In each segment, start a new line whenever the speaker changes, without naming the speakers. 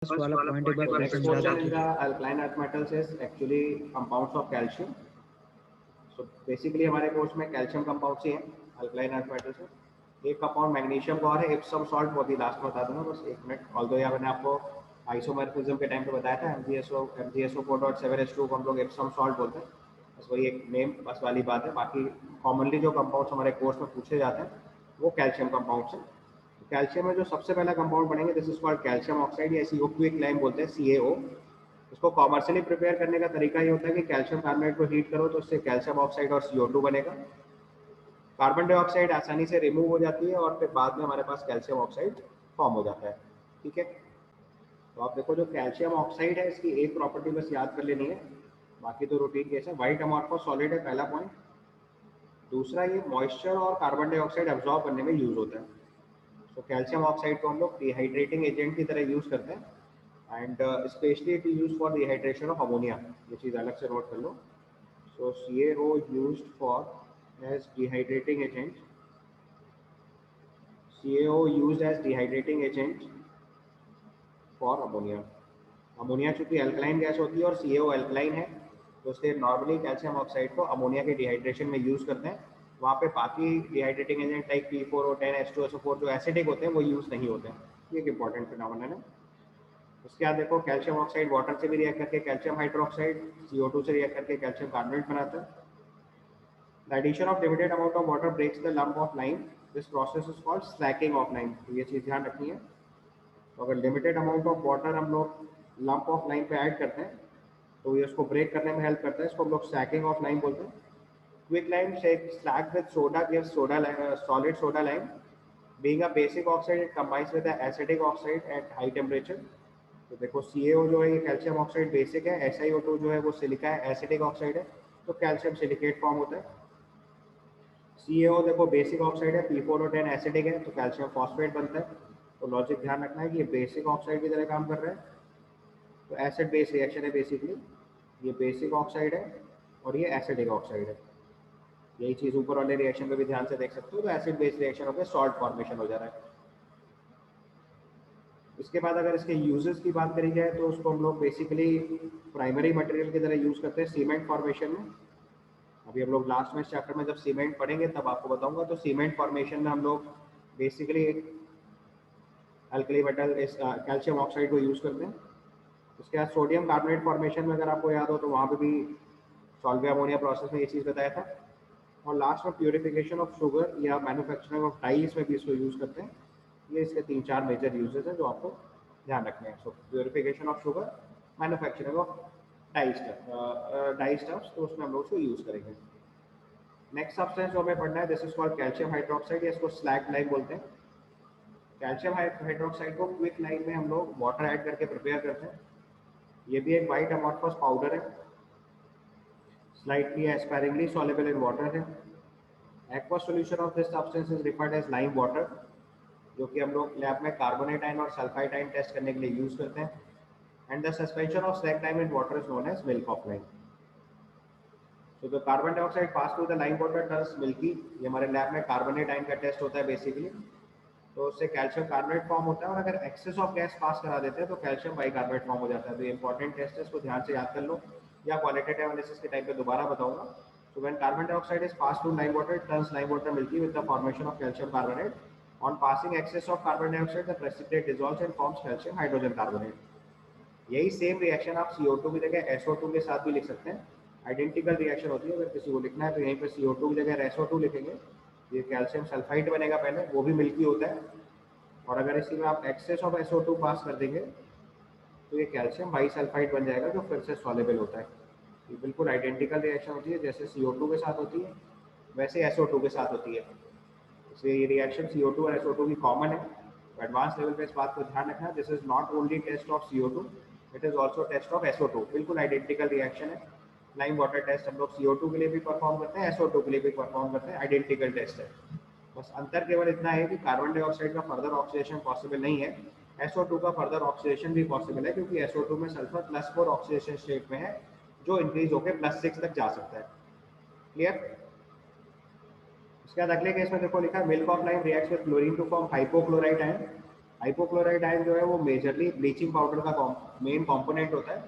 वाला पॉइंट एक बार
So
फिर
next
समझा
portion in the
दीजिए।
alkaline earth metals is actually compounds of calcium. So basically हमारे कोर्स में कैल्शियम कंपाउंड्स ही हैं अल्कलाइन अर्थ मेटल्स में। एक कंपाउंड मैग्नीशियम का और है एप्सम सॉल्ट, बहुत ही लास्ट में बता दूंगा, बस एक मिनट। ऑल्दो यहाँ मैंने आपको आइसोमर्फिज्म के टाइम पे बताया था MgSO4.7H2 को हम लोग एप्सम सॉल्ट बोलते हैं, बस वही एक नेम बस वाली बात है। बाकी कॉमनली जो कंपाउंड्स हमारे कोर्स में पूछे जाते हैं वो कैल्शियम कंपाउंड्स हैं। कैल्शियम में जो सबसे पहला कंपाउंड बनेंगे this is called calcium oxide या CO क्विक लाइम बोलते हैं, CaO। इसको कॉमर्शियली प्रिपेयर करने का तरीका ये होता है कि कैल्शियम कार्बोनेट को हीट करो तो उससे कैल्शियम ऑक्साइड और CO2 बनेगा। कार्बन डाइऑक्साइड आसानी से रिमूव हो जाती है और फिर बाद में हमारे पास कैल्शियम ऑक्साइड फॉर्म हो जाता है। ठीक है, तो आप देखो जो कैल्शियम ऑक्साइड है इसकी एक प्रॉपर्टी बस याद कर लेनी है, बाकी तो रूटीन केस है। व्हाइट अमॉर्फस सॉलिड है पहला पॉइंट। दूसरा ये मॉइस्चर और कार्बन डाइऑक्साइड एब्जॉर्ब करने में यूज होता है। तो कैल्शियम ऑक्साइड को हम लोग डिहाइड्रेटिंग एजेंट की तरह यूज करते हैं and specially it is use for dehydration of ammonia. ये चीज़ अलग से नोट कर लो। So CaO used for as dehydrating agent, CaO used as dehydrating agent for ammonia. Ammonia चूंकि अल्कलाइन गैस होती है और CaO अल्कलाइन है, तो इसलिए नॉर्मली कैल्शियम ऑक्साइड को अमोनिया के डिहाइड्रेशन में यूज करते हैं। वहाँ पे बाकी dehydrating agent like P4O10 H2SO4 जो एसिडिक होते हैं वो यूज नहीं होते हैं। ये एक इंपॉर्टेंट फिनोमेनन है। उसके बाद देखो कैल्शियम ऑक्साइड वाटर से भी रिएक्ट करके कैल्शियम हाइड्रोक्साइड, CO2 से रिएक्ट करके कैल्शियम कार्बोनेट बनाता है। The addition of limited amount of water breaks the lump of lime. This process is called slacking of lime. तो ये चीज़ ध्यान रखनी है। तो अगर लिमिटेड अमाउंट ऑफ वाटर हम लोग लंप ऑफ लाइम पे ऐड करते हैं तो ये उसको ब्रेक करने में हेल्प करता है। इसको हम लोग सैकिंग ऑफ लाइम बोलते हैं। Quick lime slacked with soda gives solid soda lime. Being a basic oxide, it combines with the acidic oxide at high temperature. तो देखो CaO जो है ये कैल्शियम ऑक्साइड बेसिक है, SiO2 जो है वो सिलिका है, एसिडिक ऑक्साइड है, तो कैल्शियम सिलिकेट फॉर्म होता है। CaO देखो बेसिक ऑक्साइड है, P4O10 एसिडिक है, तो कैल्शियम फॉस्फेट बनता है। तो लॉजिक ध्यान रखना है कि ये बेसिक ऑक्साइड की तरह काम कर रहा है, तो एसिड बेस रिएक्शन है बेसिकली। ये बेसिक ऑक्साइड है और ये एसिडिक ऑक्साइड है। यही चीज़ ऊपर वाले रिएक्शन पे भी ध्यान से देख सकते हो, तो एसिड बेस रिएक्शन होकर सॉल्ट फॉर्मेशन हो जा रहा है। इसके बाद अगर इसके यूजेस की बात करी जाए तो उसको हम लोग बेसिकली प्राइमरी मटेरियल की तरह यूज करते हैं सीमेंट फॉर्मेशन में। अभी हम लोग लास्ट में इस चैप्टर में जब सीमेंट पढ़ेंगे तब आपको बताऊंगा। तो सीमेंट फॉर्मेशन में हम लोग basically alkali metal calcium oxide को यूज़ करते हैं। उसके बाद सोडियम कार्बोनेट फॉर्मेशन में अगर आपको याद हो तो वहाँ पे भी सॉल्वे अमोनिया प्रोसेस में ये चीज़ बताया था। और लास्ट में प्योरिफिकेशन ऑफ शुगर या मैन्युफैक्चरिंग ऑफ डाइस में भी इसको यूज़ करते हैं। ये इसके 3-4 मेजर यूजेस हैं जो आपको ध्यान रखने हैं। So purification of sugar, manufacturing of dye stuffs, तो उसमें हम लोग उसको यूज़ करेंगे। नेक्स्ट सब्सटेंस जो हमें पढ़ना है this is called calcium hydroxide या इसको स्लैग लाइम बोलते हैं। कैल्शियम हाइड्रोक्साइड को क्विक लाइम में हम लोग वाटर ऐड करके प्रिपेयर करते हैं। ये भी एक वाइट अमॉर्फस पाउडर है, slightly sparingly soluble in water है। Aqua solution of this substance is referred as lime water, जो कि हम लोग लैब में कार्बोनेट आयन और सल्फाइड आयन टेस्ट करने के लिए यूज करते हैं। And the suspension of slaked lime in water is known as milk of lime. तो the carbon dioxide pass through the lime water turns milky. ये हमारे लैब में कार्बोनेट आयन का टेस्ट होता है बेसिकली, तो उससे कैल्शियम कार्बोनेट फॉर्म होता है। और अगर एक्सेस ऑफ गैस पास करा देते हैं तो कैल्शियम बाइकार्बोनेट फॉर्म हो जाता है। तो ये इंपॉर्टेंट टेस्ट है, इसको ध्यान से याद कर लो, या क्वालिटेटिव एनालिसिस के टाइम पे दोबारा बताऊंगा। So when carbon dioxide is passed through lime water, it turns lime water milky with the formation of calcium carbonate. On passing excess of carbon dioxide, the precipitate dissolves and forms calcium hydrogen carbonate. यही same reaction आप CO2 की जगह SO2 के साथ भी लिख सकते हैं। आइडेंटिकल रिएक्शन होती है। अगर किसी को लिखना है तो यहीं पे CO2 की जगह SO2 लिखेंगे। ये कैल्शियम सल्फाइड बनेगा पहले, वो भी मिल्की होता है। और अगर इसी में आप एक्सेस ऑफ SO2 पास कर देंगे तो ये कैल्शियम बाइसल्फाइड बन जाएगा, जो फिर से सॉल्युबल होता है। ये बिल्कुल आइडेंटिकल रिएक्शन होती है, जैसे CO2 के साथ होती है वैसे SO2 के साथ होती है। इसलिए ये रिएक्शन CO2 और SO2 की कॉमन है। तो एडवांस लेवल पे इस बात को ध्यान रखना, this is not only test of CO2, it is also test of SO2। बिल्कुल आइडेंटिकल रिएक्शन है। लाइम वाटर टेस्ट हम लोग CO2 के लिए भी परफॉर्म करते हैं, SO2 के लिए भी परफॉर्म करते हैं, आइडेंटिकल टेस्ट है। बस अंतर केवल इतना है कि कार्बन डाइऑक्साइड का फर्दर ऑक्सीडेशन पॉसिबल नहीं है, SO2 का फर्दर ऑक्सीडेशन भी पॉसिबल है, क्योंकि SO2 में सल्फर +4 ऑक्सीडेशन स्टेट में है, जो इंक्रीज होकर +6 तक जा सकता है। क्लियर? उसके बाद अगले केस में देखो लिखा है milk of lime reacts with chlorine to form hypochlorite ion. Hypochloride ion जो है वो मेजरली ब्लीचिंग पाउडर का मेन कंपोनेंट होता है,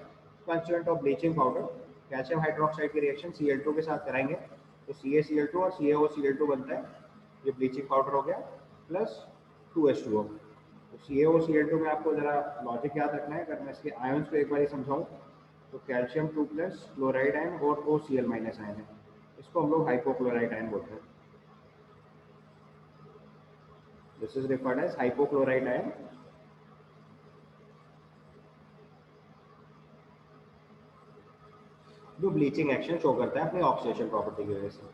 constituent of bleaching powder. Calcium hydroxide की रिएक्शन Cl2 के साथ कराएंगे तो CaCl2 और CaOCl2 बनता है, ये ब्लीचिंग पाउडर हो गया, प्लस 2H2O। तो CaOCl2 में आपको जरा लॉजिक याद रखना है। अगर मैं इसके आयन्स को एक बार समझाऊँ तो कैल्शियम 2 प्लस क्लोराइड आयन और OCl माइनस आयन है, इसको हम लोग हाइपोक्लोराइड आयन बोलते हैं। This is referred as hypochloride ion. जो ब्लीचिंग एक्शन शो करता है अपनी ऑक्सीडेशन प्रॉपर्टी की वजह से।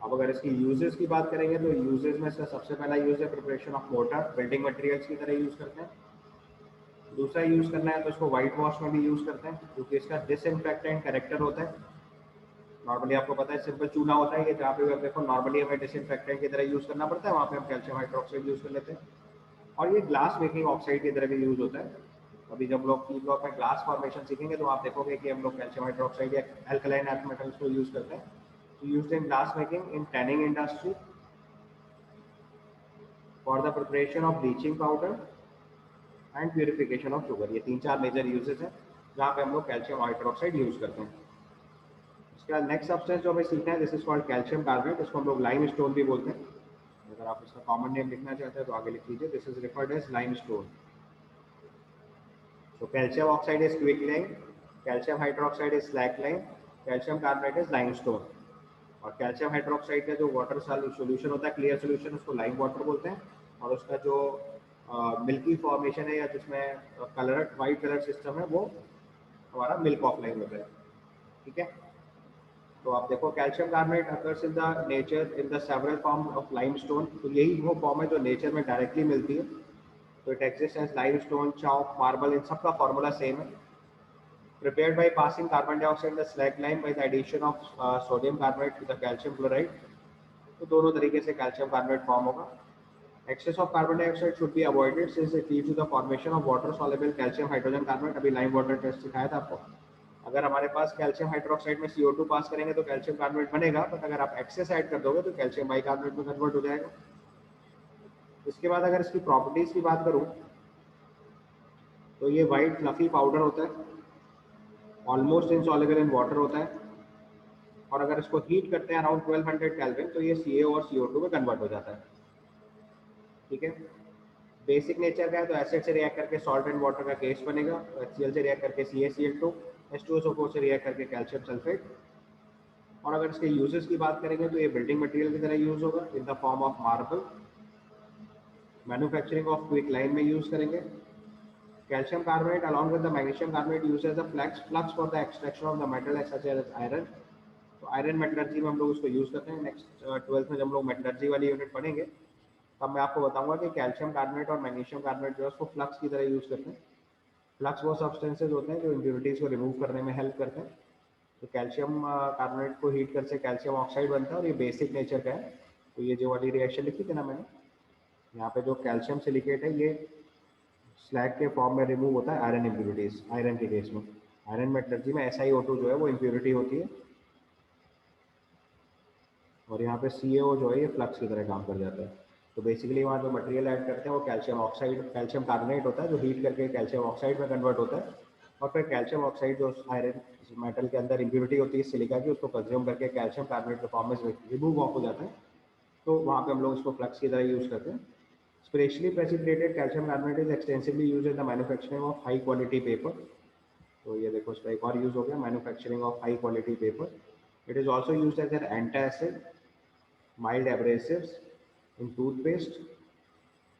अब अगर इसकी यूजेस की बात करेंगे तो यूजेस में इसका सबसे पहला यूज है preparation of motor, building materials की तरह यूज करते हैं। दूसरा यूज करना है तो इसको व्हाइट वॉश में भी यूज करते हैं, क्योंकि इसका डिसइंफेक्टेंट कैरेक्टर होता है। नॉर्मली आपको पता है सिंपल चूना होता है, ये जहाँ पे देखो नॉर्मली हमें डिसइंफेक्टेंट की तरह यूज करना पड़ता है, वहाँ पे हम कैल्शियम हाइड्रोक्साइड यूज कर लेते हैं। और ये ग्लास मेकिंग ऑक्साइड की तरह भी यूज होता है। अभी जब लोग ई ब्लॉक में ग्लास फॉर्मेशन सीखेंगे तो आप देखोगे कि हम लोग कैल्शियम हाइड्रोक्साइड या अल्कलाइन अर्थ मेटल्स को यूज करते हैं। तो used in glass making, in tanning industry, for the preparation of bleaching powder and purification of sugar. ये 3-4 मेजर यूजेस हैं जहाँ पे हम लोग कैल्शियम हाइड्रोक्साइड यूज करते हैं। इसके बाद नेक्स्ट सब्सटेंस जो हमें सीखना है, this is called calcium carbonate, इसको हम लोग लाइम स्टोन भी बोलते हैं। अगर आप इसका कॉमन नेम लिखना चाहते हैं तो आगे लिख लीजिए, this is referred as lime stone. So calcium oxide is quicklime, calcium hydroxide is slacklime, calcium carbonate is limestone। और कैल्शियम हाइड्रोक्साइड का जो वाटर सोल्यूशन होता है, क्लियर सोल्यूशन, उसको लाइम वाटर बोलते हैं। और उसका जो मिल्की फॉर्मेशन है या जिसमें कलर वाइट कलर सिस्टम है, वो हमारा मिल्क ऑफ लाइम होता है। ठीक है, तो आप देखो calcium carbonate occurs in the nature in the several form of limestone. तो यही वो फॉर्म है जो नेचर में डायरेक्टली मिलती है। तो it exist as limestone, chalk, marble, इन सबका फॉर्मूला सेम है। Prepared by passing carbon dioxide in the slackline by the addition of sodium carbonate to the calcium chloride। तो दोनों तरीके से कैल्शियम कार्बोनेट फॉर्म होगा। Excess of carbon dioxide should be avoided since it leads to the formation of water soluble calcium hydrogen carbonate। अभी lime water test सिखाया था आपको। अगर हमारे पास कैल्शियम हाइड्रोक्साइड में CO2 पास करेंगे तो कैल्शियम कार्बोनेट बनेगा, बट अगर आप एक्सेस ऐड कर दोगे तो कैल्शियम बाइकार्बोनेट में कन्वर्ट हो जाएगा। इसके बाद अगर इसकी प्रॉपर्टीज की बात करूं तो ये वाइट फ्लफी पाउडर होता है, ऑलमोस्ट इनसॉल्युबल इन वाटर होता है, और अगर इसको हीट करते हैं अराउंड 1200 केल्विन तो ये CaO और CO2 में कन्वर्ट हो जाता है। ठीक है, बेसिक नेचर का है तो एसिड से रिएक्ट करके सॉल्ट एंड वाटर का केस बनेगा, तो HCl से रिएक्ट करके CaCl2, H2SO4 से रिएक्ट करके कैल्शियम सल्फेट। और अगर इसके यूजेस की बात करेंगे तो ये बिल्डिंग मटेरियल की तरह यूज होगा in the form of marble, manufacturing of quick line में यूज करेंगे। Calcium carbonate along with the magnesium carbonate used as a flux for the extraction of the metal such as iron। तो iron metallurgy में हम लोग उसको use करते हैं। Next 12th में जब हम लोग मेटलर्जी वाली यूनिट पढ़ेंगे तब मैं आपको बताऊंगा कि कैल्शियम कार्बोनेट और मैग्नीशियम कार्बोनेट जो है उसको फ्लक्स की तरह यूज करते हैं। फ्लक्स वो सब्सटेंसेज होते हैं जो इम्प्योरिटीज को रिमूव करने में हेल्प करते हैं। तो कैल्शियम कार्बोनेट को हीट करके कैल्शियम ऑक्साइड बनता है और ये बेसिक नेचर का है। तो ये जो वाली रिएक्शन लिखी थी ना मैंने, यहाँ पे जो कैल्शियम सिलिकेट है ये स्लैग के फॉर्म में रिमूव होता है आयरन इम्प्योरिटीज। आयरन के केस में आयरन मेटलर्जी में SiO2 जो है वो इम्प्योरिटी होती है, और यहाँ पे CaO जो है ये फ्लक्स की तरह काम कर जाता है। तो बेसिकली वहाँ जो मटेरियल ऐड करते हैं वो कैल्शियम ऑक्साइड, कैल्शियम कार्बोनेट होता है जो हीट करके कैल्शियम ऑक्साइड में कन्वर्ट होता है। और फिर कैल्शियम ऑक्साइड जो आयरन मेटल के अंदर इम्प्योरिटी होती है सिलिका की, उसको कंज्यूम करके कैल्शियम कार्बोनेट के फॉर्म में रिमूव ऑफ हो जाता है। तो वहाँ पे हम लोग उसको फ्लक्स की तरह यूज करते हैं। Specially precipitated calcium carbonate is extensively used in the manufacturing of high quality paper। तो ये देखो इसका एक और यूज हो गया, manufacturing of high quality paper. It is also used as an antacid, mild abrasives in toothpaste,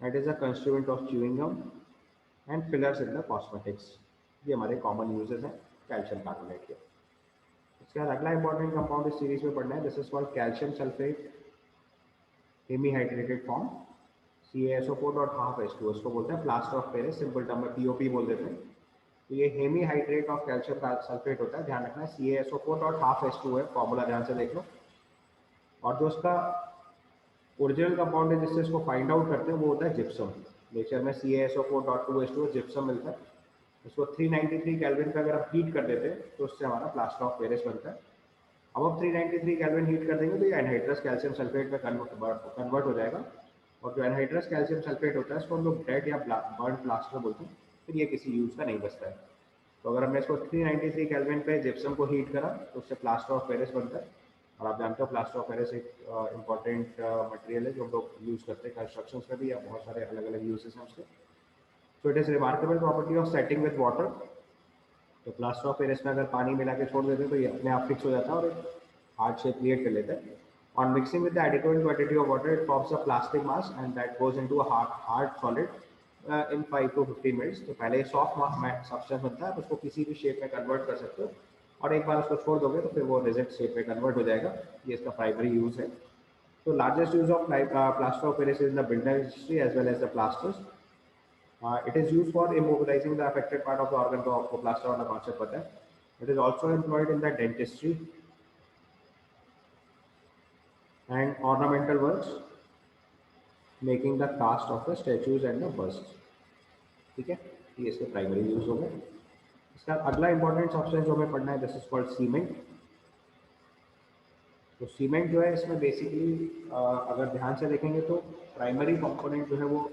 that is a constituent of chewing gum and fillers in the cosmetics। ये हमारे कॉमन यूजेस हैं calcium carbonate के। इसके बाद अगला important compound इस series में पढ़ना है, this is called calcium sulphate hemihydrated form, CaSO4.5H2। इसको बोलते हैं plaster of Paris, simple term में POP बोल देते हैं। तो ये हेमीहाइड्रेट ऑफ कैल्शियम सल्फेट होता है, ध्यान रखना है CaSO4.5H2 है, फॉर्मूला ध्यान से देख लो। और जो उसका ओरिजिनल कंपाउंड है जिससे इसको फाइंड आउट करते हैं वो होता है जिप्सम। नेचर में CaSO4.2H2 जिप्सम मिलता है। इसको 393 केल्विन पे अगर आप हीट कर देते हैं तो उससे हमारा प्लास्टर ऑफ पेरिस बनता है। अब 393 केल्विन हीट कर देंगे तो ये एनहाइड्रस कैल्शियम सल्फेट में कन्वर्ट हो जाएगा और जो एनहाइड्रस कैल्शियम सल्फेट होता है इसको हम लोग डेड या बर्न प्लास्टर बोलते हैं, फिर ये किसी यूज़ का नहीं बचता है। तो अगर हमने इसको 393 केल्विन पे जिप्सम को हीट करा तो उससे प्लास्टर ऑफ पेरिस बनता है। और आप जानते हो प्लास्टर ऑफ पेरिस एक इम्पॉर्टेंट मटेरियल है जो हम लोग यूज़ करते हैं कंस्ट्रक्शन में भी, या बहुत सारे अलग अलग यूजेस हैं उसके। So it is remarkable property of setting with water. तो प्लास्टर ऑफ पेरिस में अगर पानी मिला के छोड़ देते हैं तो ये अपने आप फिक्स हो जाता है और एक हार्ड शेप क्रिएट कर लेता है। On mixing with the adequate quantity of water, it forms a plastic mass and that goes into a hard solid in 5 to 15 minutes. तो पहले सॉफ्ट सब्सटेंस बनता है, उसको किसी भी शेप में कन्वर्ट कर सकते हो और एक बार उसको छोड़ दोगे तो फिर वो रिजिड शेप में कन्वर्ट हो जाएगा। ये इसका प्राइमरी यूज है। तो largest use of plaster of Paris in the builder industry as well as the plasters. It is used for immobilizing the affected part of the organ, तो आपको plaster वाला कॉन्सेप्ट पता है। It is also employed in the dentistry and ornamental works, making the cast of the statues and the busts। ठीक है, ये इसके primary use हो गए। इसका अगला इंपॉर्टेंट सब्सटेंस जो हमें पढ़ना है, दिस इज कॉल्ड सीमेंट। तो सीमेंट जो है इसमें बेसिकली अगर ध्यान से देखेंगे तो प्राइमरी कंपोनेंट जो है वो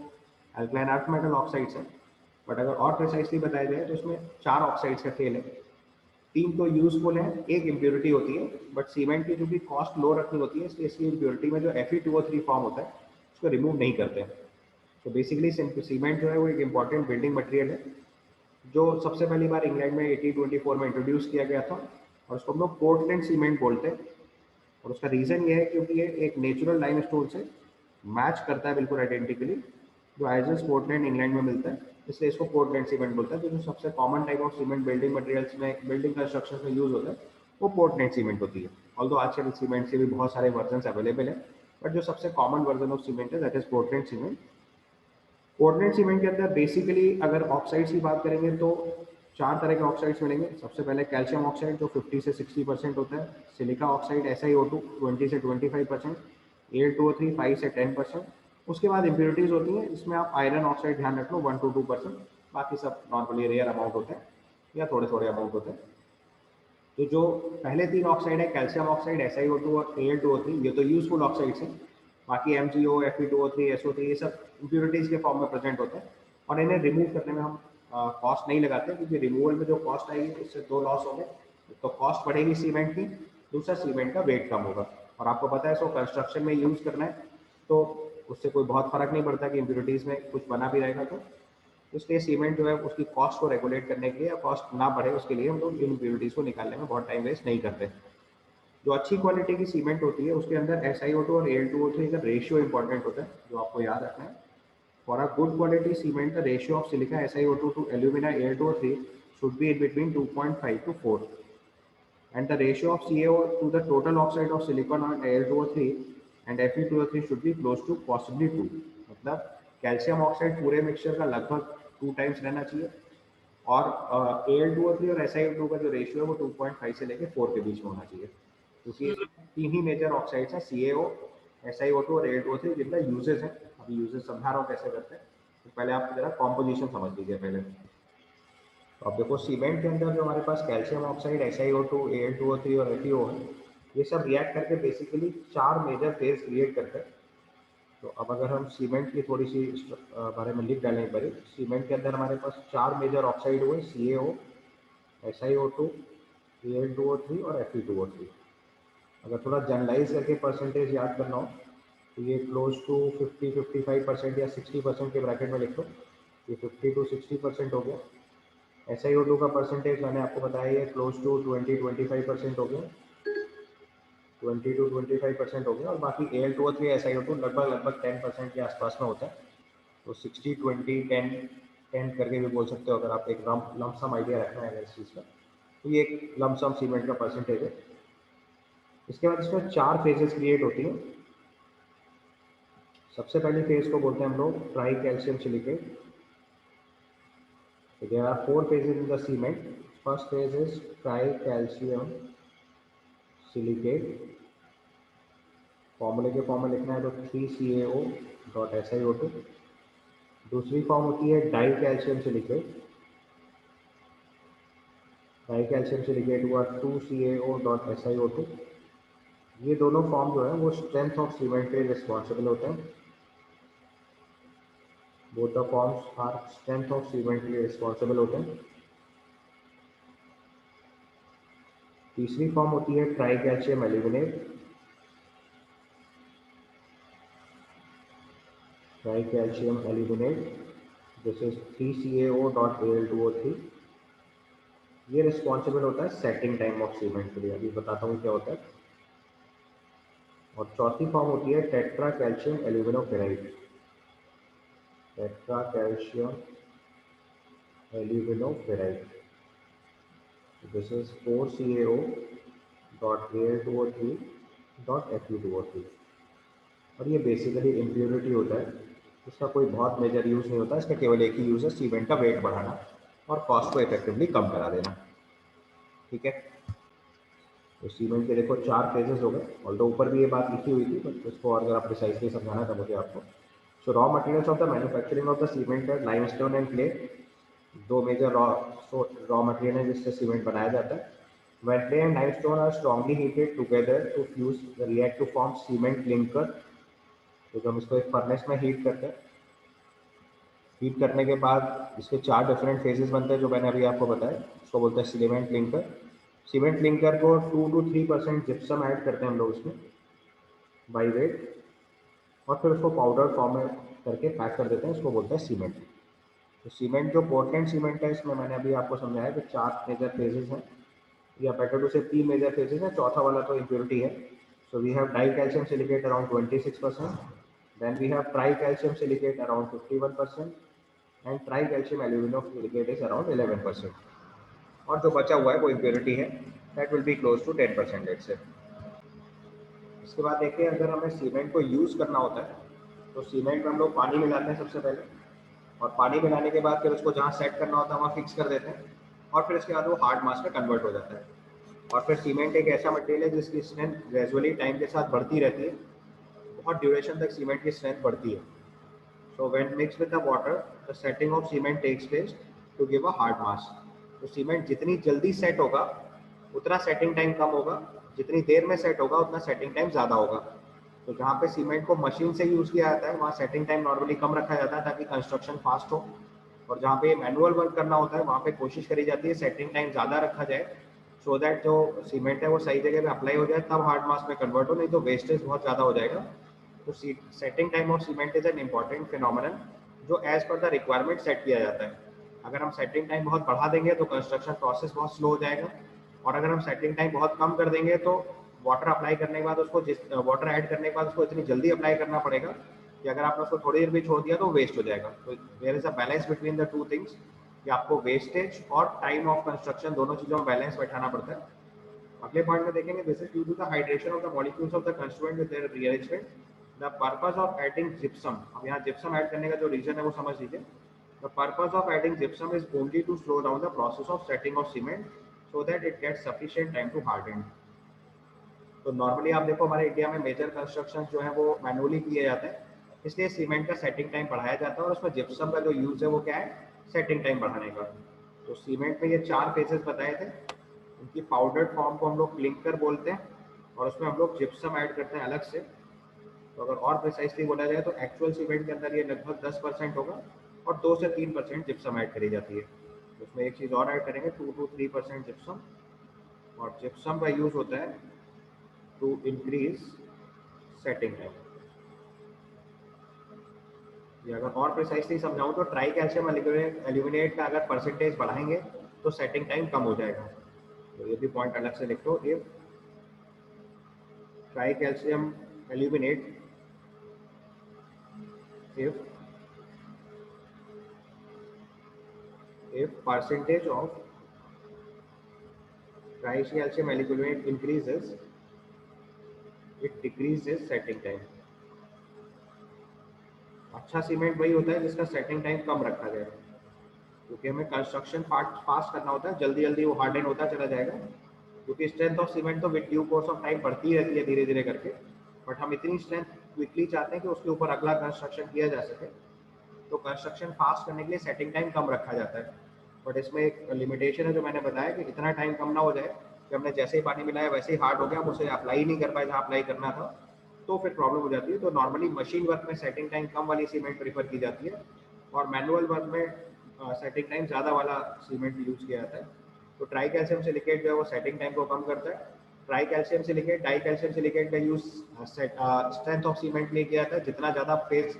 अल्कलाइन अर्थ मेटल ऑक्साइड्स है। बट अगर और प्रिसाइसली बताया जाए तो इसमें 4 ऑक्साइड्स का खेल है। 3 तो यूजफुल है, एक इम्प्योरिटी होती है, बट सीमेंट की क्योंकि कॉस्ट लो रखनी होती है इसलिए इसकी इम्प्योरिटी में जो Fe2O3 फॉर्म होता है उसको रिमूव नहीं करते हैं। तो बेसिकली सीमेंट जो है वो एक इम्पॉर्टेंट बिल्डिंग मटेरियल है जो सबसे पहली बार इंग्लैंड में 1824 में इंट्रोड्यूस किया गया था और उसको हम लोग पोर्टलैंड सीमेंट बोलते हैं। और उसका रीज़न ये है क्योंकि ये एक नेचुरल लाइमस्टोन से मैच करता है बिल्कुल आइडेंटिकली, जो एज पोर्टलैंड इंग्लैंड में मिलता है, इसलिए इसको पोर्टलैंड सीमेंट बोलता है। जो सबसे common type of cement building materials में, बिल्डिंग कंस्ट्रक्शन में यूज होता है वो पोर्टलैंड सीमेंट होती है। ऑल्दो आजकल सीमेंट के भी बहुत सारे वर्जन अवेलेबल है, बट जो सबसे कॉमन वर्जन ऑफ सीमेंट है that is Portland cement. Portland cement के अंदर बेसिकली अगर ऑक्साइड्स की बात करेंगे तो 4 तरह के ऑक्साइड्स मिलेंगे। सबसे पहले कैल्शियम ऑक्साइड जो 50 से 60% होता है, सिलिका ऑक्साइड SiO2 20 से 25%, Al2O3 5 से 10%। उसके बाद इम्प्योरिटीज होती हैं, इसमें आप आयरन ऑक्साइड ध्यान रख लो 1 to 2%, बाकी सब नॉर्मली रेयर अमाउंट होते हैं या थोड़े थोड़े अमाउंट होते हैं। तो जो पहले 3 ऑक्साइड है कैल्शियम ऑक्साइड SiO2 और Al2O3, ये तो यूजफुल ऑक्साइड्स हैं। बाकी MgO Fe2O3 SO3 ये सब इम्प्योरिटीज के फॉर्म में प्रेजेंट होते हैं और इन्हें रिमूव करने में हम कॉस्ट नहीं लगाते क्योंकि रिमूवल में जो कॉस्ट आएगी उससे 2 लॉस होंगे। तो कॉस्ट बढ़ेगी सीमेंट की, दूसरा सीमेंट का वेट कम होगा। और आपको पता है इसको कंस्ट्रक्शन में यूज करना है तो उससे कोई बहुत फर्क नहीं पड़ता कि इम्प्योरिटीज में कुछ बना भी रहेगा। तो इसलिए सीमेंट जो है उसकी कॉस्ट को रेगुलेट करने के लिए या कॉस्ट ना बढ़े उसके लिए हम लोग इन इम्प्योरिटीज को निकालने में बहुत टाइम वेस्ट नहीं करते। जो अच्छी क्वालिटी की सीमेंट होती है उसके अंदर SiO2 और Al2O3 का रेशियो इंपॉर्टेंट होता है, जो आपको याद रखना है। For a good quality cement the ratio of silica SiO2 to alumina Al2O3 should be in between 2.5 to 4 and the ratio of CaO to the total oxide of silicon on Al2O3 and Fe2O3 should be close to possibly 2। मतलब calcium oxide पूरे mixture का लगभग 2 times रहना चाहिए और Al2O3 और SiO2 का जो रेशियो है वो 2.5 से लेकर 4 के बीच में होना चाहिए, क्योंकि 3 ही मेजर ऑक्साइड्स हैं CaO, SiO2 और Al2O3 जिनका यूजेस है। अभी यूजेस समझा रहा हूँ कैसे करते हैं, तो पहले आप जरा कॉम्पोजिशन समझ लीजिए पहले। तो अब देखो सीमेंट के अंदर जो हमारे पास कैल्शियम ऑक्साइड SiO2 Al2O3 और FeO है, ये सब रिएक्ट करके बेसिकली 4 मेजर फेज क्रिएट करते हैं। तो अब अगर हम सीमेंट की थोड़ी सी बारे में लिख डालें एक बार, सीमेंट के अंदर हमारे पास 4 मेजर ऑक्साइड हुए CaO, SiO2, Al2O3 और Fe2O3। अगर थोड़ा जनरलाइज करके परसेंटेज याद करना हो तो ये क्लोज टू 50-55% या 60% के ब्रैकेट में लिख लो। ये 50 to 60% हो गया। SiO2 का परसेंटेज मैंने आपको बताया ये क्लोज टू 20-25% हो गया, 20 to 25% हो गया। और बाकी Al2O3 SiO2 लगभग 10% के आसपास में होता है। तो 60-20-10 करके भी बोल सकते हो अगर आप एक लमसम आइडिया रखना है इस चीज़ का। तो ये एक लमसम सीमेंट का परसेंटेज है। इसके बाद इसमें 4 फेजेस क्रिएट होती हैं। सबसे पहली फेज को बोलते हैं हम लोग tri calcium silicate. There are 4 phases in the cement. First phase is tri calcium silicate, फॉर्मूले के फॉर्म में लिखना है तो 3CaO.SiO2। दूसरी फॉर्म होती है di calcium silicate, di calcium silicate हुआ 2CaO.SiO2। ये दोनों फॉर्म जो है वो स्ट्रेंथ ऑफ सीमेंट के रिस्पॉन्सिबल होते हैं। Both the forms are strength of cement के लिए रिस्पॉन्सिबल होते हैं। तीसरी फॉर्म होती है tri calcium aluminate. Tri calcium aluminate, this is 3CaO.Al2O3। ये रिस्पॉन्सिबल होता है सेटिंग टाइम ऑफ सीमेंट के लिए, अभी बताता हूँ क्या होता है। और चौथी फॉर्म होती है tetra calcium aluminoferrite. Tetra calcium aluminoferrite, this is 4CaO.Al2O3.Fe2O3। और ये बेसिकली इम्प्योरिटी होता है, इसका कोई बहुत मेजर यूज़ नहीं होता, इसका केवल एक ही यूज़ है, सीमेंट का वेट बढ़ाना और कॉस्ट को इफेक्टिवली कम करा देना। ठीक है, तो सीमेंट के देखो 4 फेजेस हो गए, और तो ऊपर भी ये बात लिखी हुई थी, बट इसको और अगर आप प्रिसाइजली समझाना था मुझे आपको। सो raw materials of the manufacturing of the cement है लाइमस्टोन एंड क्ले। दो मेजर रॉ मटेरियल है जिससे सीमेंट बनाया जाता है। When clay and limestone are strongly heated together to fuse, they react to form cement clinker। तो जब हम इसको एक फर्नेस में हीट करते हैं, हीट करने के बाद इसके 4 डिफरेंट फेजेस बनते हैं जो मैंने अभी आपको बताया, उसको बोलते हैं सीमेंट क्लिंकर। सीमेंट क्लिंकर को 2 to 3% जिप्सम ऐड करते हैं हम लोग उसमें बाई वेट, और फिर उसको पाउडर फॉर्म में करके पैक कर देते हैं, उसको बोलते हैं सीमेंट। तो सीमेंट जो पोर्टलैंड सीमेंट है, इसमें मैंने अभी आपको समझाया कि 4 मेजर फेजेस हैं, या बेटर टू से 3 मेजर फेजेस हैं, चौथा वाला तो इम्प्योरिटी है। So we have di calcium silicate around 26%, then we have tri calcium silicate around 51%, and tri calcium aluminium silicate is around 11%। और जो बचा हुआ है वो इम्प्योरिटी है, that will be close to 10% let's say. इसके बाद देखिए, अगर हमें सीमेंट को यूज़ करना होता है तो सीमेंट में हम लोग पानी मिलाते हैं सबसे पहले, और पानी मिलाने के बाद फिर उसको जहाँ सेट करना होता है वहाँ फिक्स कर देते हैं, और फिर इसके बाद वो हार्ड मास में कन्वर्ट हो जाता है। और फिर सीमेंट एक ऐसा मटेरियल है जिसकी स्ट्रेंथ ग्रेजुअली टाइम के साथ बढ़ती रहती है, बहुत ड्यूरेशन तक सीमेंट की स्ट्रेंथ बढ़ती है। So when mix with the water, the setting of cement takes place to give a hard mass. तो सीमेंट जितनी जल्दी सेट होगा उतना सेटिंग टाइम कम होगा, जितनी देर में सेट होगा उतना सेटिंग टाइम ज़्यादा होगा। तो जहाँ पे सीमेंट को मशीन से यूज़ किया जाता है वहाँ सेटिंग टाइम नॉर्मली कम रखा जाता है ताकि कंस्ट्रक्शन फास्ट हो, और जहाँ पे मैनुअल वर्क करना होता है वहाँ पे कोशिश करी जाती है सेटिंग टाइम ज़्यादा रखा जाए, सो दैट जो सीमेंट है वो सही जगह पे अप्लाई हो जाए, तब हार्ड मास में कन्वर्ट हो, नहीं तो वेस्टेज बहुत ज़्यादा हो जाएगा। तो setting time of cement is an important phenomenon जो as per the requirement set किया जाता है। अगर हम सेटिंग टाइम बहुत बढ़ा देंगे तो कंस्ट्रक्शन प्रोसेस बहुत स्लो हो जाएगा, और अगर हम सेटिंग टाइम बहुत कम कर देंगे तो वाटर अप्लाई करने के बाद उसको वाटर ऐड करने के बाद उसको इतनी जल्दी अप्लाई करना पड़ेगा कि अगर आपने उसको थोड़ी देर भी छोड़ दिया तो वेस्ट हो जाएगा। तो there is a balance between the two things, कि आपको वेस्टेज और टाइम ऑफ कंस्ट्रक्शन दोनों चीज़ों में बैलेंस बैठाना पड़ता है। अगले पॉइंट में देखेंगे, this is due to the hydration of the molecules of the constituent with their rearrangement. The purpose of adding gypsum, अब यहाँ जिप्सम ऐड करने का जो रीजन है वो समझ लीजिए। The purpose of adding gypsum is only to slow down the process of setting of cement so that it gets sufficient time to harden. तो नॉर्मली आप देखो हमारे इंडिया में मेजर कंस्ट्रक्शन जो है वो मैनुअली किए जाते हैं, इसलिए सीमेंट का सेटिंग टाइम बढ़ाया जाता है, और उसमें जिप्सम का जो यूज़ है वो क्या है, सेटिंग टाइम बढ़ाने का। तो सीमेंट में ये 4 फेजेस बताए थे, उनकी पाउडर्ड फॉर्म को हम लोग क्लिंकर बोलते हैं, और उसमें हम लोग जिप्सम ऐड करते हैं अलग से। तो अगर और प्रिसाइसली बोला जाए तो एक्चुअल सीमेंट के अंदर ये लगभग 10% होगा, और 2 से 3% जिप्सम ऐड करी जाती है। उसमें एक चीज़ और ऐड करेंगे, 2 to 3% जिप्सम, और जिप्सम का यूज़ होता है टू इंक्रीज सेटिंग टाइम। ये अगर और प्रिसाइसली समझाऊं तो ट्राई कैल्शियम एल्यूमिनेट का अगर परसेंटेज बढ़ाएंगे तो सेटिंग टाइम कम हो जाएगा। तो ये भी पॉइंट अलग से लिख लो, if tri calcium aluminate, if percentage of tricalcium aluminate increases, it decreases setting time। अच्छा सीमेंट वही होता है जिसका सेटिंग टाइम कम रखा जाए, क्योंकि हमें कंस्ट्रक्शन फास्ट करना होता है, जल्दी जल्दी वो हार्डन होता चला जाएगा, क्योंकि स्ट्रेंथ ऑफ सीमेंट तो with due course of time बढ़ती रहती है धीरे धीरे करके, बट हम इतनी स्ट्रेंथ क्विकली चाहते हैं कि उसके ऊपर अगला कंस्ट्रक्शन किया जा सके। तो कंस्ट्रक्शन फास्ट करने के लिए सेटिंग टाइम कम रखा जाता है, बट इसमें एक लिमिटेशन है जो मैंने बताया कि इतना टाइम कम ना हो जाए कि हमने जैसे ही पानी मिलाया वैसे ही हार्ड हो गया, हम उसे अप्लाई नहीं कर पाए जहाँ अप्लाई करना था, तो फिर प्रॉब्लम हो जाती है। तो नॉर्मली मशीन वर्क में सेटिंग टाइम कम वाली सीमेंट प्रीफर की जाती है, और मैनुअल वर्क में सेटिंग टाइम ज़्यादा वाला सीमेंट यूज़ किया जाता है। तो ट्राई कैल्शियम सिलिकेट जो है वो सेटिंग टाइम को कम करता है। Tri calcium silicate di calcium silicate का यूज़ स्ट्रेंथ ऑफ सीमेंट के लिए किया जाता है। जितना ज़्यादा फेज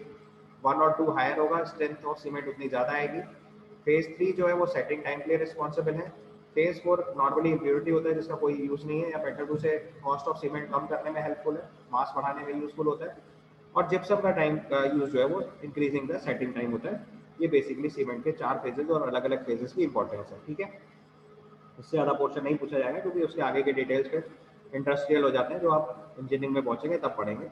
1 और 2 हायर होगा, स्ट्रेंथ ऑफ सीमेंट उतनी ज़्यादा आएगी। फेज 3 जो है वो सेटिंग टाइम के लिए रिस्पॉन्सिबल है। फेज 4 नॉर्मली इम्प्योरिटी होता है जिसका कोई यूज़ नहीं है, या बेटर टू से कॉस्ट ऑफ सीमेंट कम करने में हेल्पफुल है, मास बढ़ाने में यूजफुल होता है। और जिप्सम का टाइम का यूज़ जो है वो इंक्रीजिंग द सेटिंग टाइम होता है। ये बेसिकली सीमेंट के 4 फेजेस और अलग अलग फेजेस की इंपॉर्टेंस है। ठीक है, इससे ज़्यादा पोर्शन नहीं पूछा जाएगा क्योंकि उसके आगे के डिटेल्स पे इंडस्ट्रियल हो जाते हैं, जो आप इंजीनियरिंग में पहुंचेंगे तब पढ़ेंगे।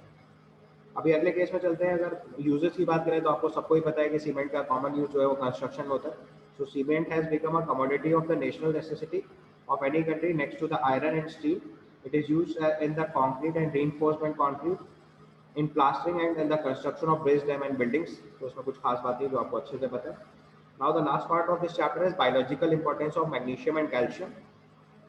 अभी अगले केस में चलते हैं। अगर यूजेस की बात करें तो आपको सबको ही पता है कि सीमेंट का कॉमन यूज जो है वो कंस्ट्रक्शन में होता है। So cement has become a commodity of the national necessity of any country next to the iron and steel. It is used in the concrete and reinforcement concrete in plastering and in the construction of bridge dam and buildings. तो उसमें कुछ खास बात है जो आपको अच्छे से पता है। Now the last part of this chapter is biological importance of magnesium and calcium.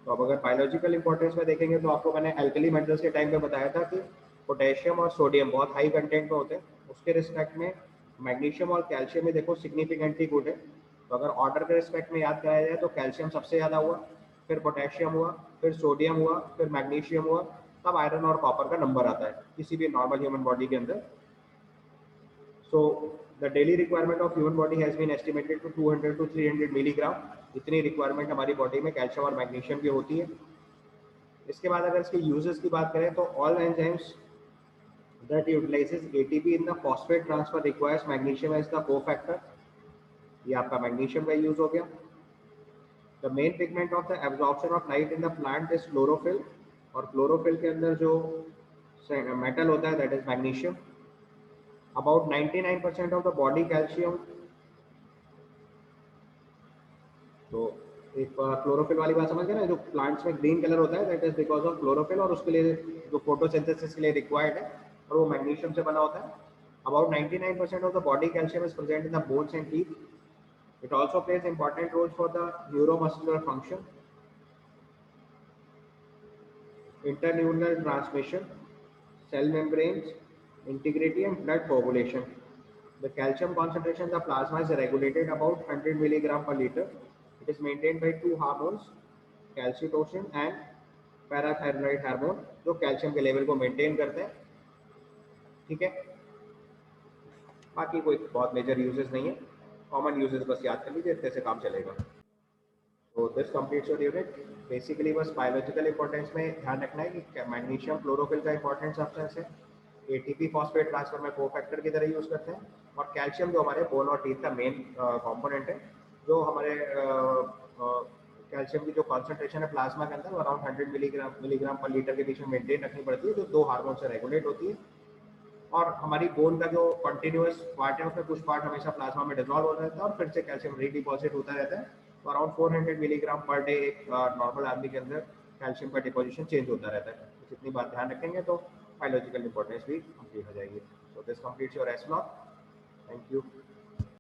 तो अब अगर बायोलॉजिकल इंपॉर्टेंस में देखेंगे तो आपको मैंने एल्कली मेटल्स के टाइम पे बताया था कि पोटेशियम और सोडियम बहुत हाई कंटेंट में होते हैं। उसके रिस्पेक्ट में मैग्नीशियम और कैल्शियम में देखो सिग्निफिकेंटली गुड है। तो अगर ऑर्डर के रिस्पेक्ट में याद कराया जाए तो कैल्शियम सबसे ज़्यादा हुआ, फिर पोटेशियम हुआ, फिर सोडियम हुआ, फिर मैग्नीशियम हुआ, तब आयरन और कॉपर का नंबर आता है किसी भी नॉर्मल ह्यूमन बॉडी के अंदर। So the daily requirement of human body has been estimated to 200 to 300 milligram. इतनी रिक्वायरमेंट हमारी बॉडी में कैल्शियम और मैग्नीशियम की होती है। इसके बाद अगर इसके यूजेस की बात करें तो all enzymes that utilizes ATP in the phosphate transfer requires magnesium as the cofactor। ये आपका मैग्नीशियम का यूज हो गया। The main pigment of the absorption of light in the plant is chlorophyll. और क्लोरोफिल के अंदर जो मेटल होता है that is magnesium. About 99% of the body calcium. तो एक क्लोरोफिल वाली बात समझ गए ना, जो प्लांट्स में ग्रीन कलर होता है that is because of chlorophyll, और उसके लिए जो फोटोसिंथेसिस के लिए रिक्वायर्ड है और वो मैग्नीशियम से बना होता है। About 99% of the body calcium is present in the bones and teeth. It also plays important role for the neuromuscular function, interneural transmission, cell membranes integrity and blood coagulation. The calcium concentration in the plasma is regulated about 100 milligram per liter. It is maintained by two hormones, calcitonin and parathyroid hormone, जो calcium के level को maintain करते हैं। ठीक है, बाकी कोई बहुत मेजर यूजेस नहीं है, कॉमन यूजेस बस याद कर लीजिए, इतने से काम चलेगा। तो this completes your unit. Basically बस बायोलॉजिकल इंपॉर्टेंस में ध्यान रखना है कि मैग्नीशियम क्लोरोफिल का इंपॉर्टेंट सब्सटेंस है, एटीपी फॉस्फेट ट्रांसफर में कोफैक्टर की तरह यूज करते हैं, और कैल्शियम जो हमारे बोन और टीथ का मेन कंपोनेंट है, जो हमारे कैल्शियम की जो कॉन्सेंट्रेशन है प्लाज्मा के अंदर अराउंड 100 मिलीग्राम पर लीटर के बीच में मेंटेन रखनी पड़ती है, जो दो हार्मोन से रेगुलेट होती है। और हमारी बोन का जो कंटिन्यूअस पार्ट है उसमें कुछ पार्ट हमेशा प्लाज्मा में डिजॉल्व हो रहता है और फिर से कैल्शियम रीडिपॉजिट होता रहता है। तो अराउंड 400 मिलीग्राम पर डे एक नॉर्मल आदमी के अंदर कैल्शियम का डिपोजिशन चेंज होता रहता है। तो इतनी बात ध्यान रखेंगे तो बायोलॉजिकल इंपॉर्टेंस भी कंप्लीट हो जाएगी। So this completes your S block. Thank you.